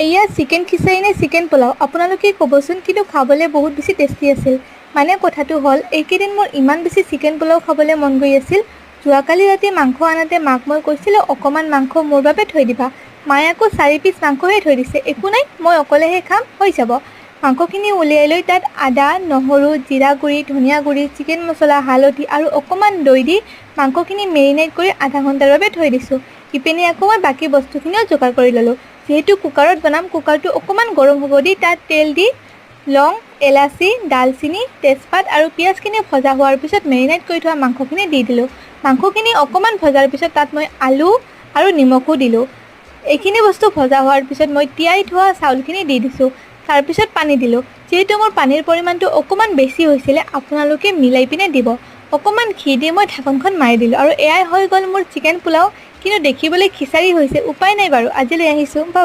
এয়া চিকেন খিচাৰি নে চিকেন পোলাও আপোনালোকে ক'বচোন, কিন্তু খাবলৈ বহুত বেছি টেষ্টি আছিল। মানে কথাটো হ'ল এইকেইদিন মোৰ ইমান বেছি চিকেন পোলাও খাবলৈ মন গৈ আছিল। যোৱাকালি ৰাতি মাংস আনোতে মাক মই কৈছিলোঁ অকণমান মাংস মোৰ বাবে থৈ দিবা। মায়ে আকৌ 4 পিচ মাংসহে থৈ দিছে। একো নাই, মই অকলেহে খাম, হৈ যাব। মাংসখিনি উলিয়াই লৈ তাত আদা, নহৰু, জিৰা গুড়ি, ধনিয়া গুড়ি, চিকেন মছলা, হালধি আৰু অকণমান দৈ দি মাংসখিনি মেৰিনেট কৰি আধা ঘণ্টাৰ বাবে থৈ দিছোঁ। ইপিনে আকৌ মই বাকী বস্তুখিনিও যোগাৰ কৰি ল'লোঁ। যিহেতু কুকাৰত বনাম, কুকাৰটো অকণমান গৰম হ'ব দি তাত তেল দি লং, এলাচি, ডালচিনি, তেজপাত আৰু পিঁয়াজখিনি ভজা হোৱাৰ পিছত মেৰিনেট কৰি থোৱা মাংসখিনি দি দিলোঁ। মাংসখিনি অকণমান ভজাৰ পিছত তাত মই আলু আৰু নিমখো দিলোঁ। এইখিনি বস্তু ভজা হোৱাৰ পিছত মই তিয়াই থোৱা চাউলখিনি দি দিছোঁ। তাৰপিছত পানী দিলোঁ। যিহেতু মোৰ পানীৰ পৰিমাণটো অকণমান বেছি হৈছিলে, আপোনালোকে মিলাই পিনে দিব। অকণমান ঘি দি মই ঢাকনখন মাৰি দিলোঁ আৰু এয়াই হৈ গ'ল মোৰ চিকেন পোলাও। কিন্তু দেখিবলৈ খিচাৰি হৈছে, উপায় নাই বাৰু, আজিলৈ আহিছোঁ।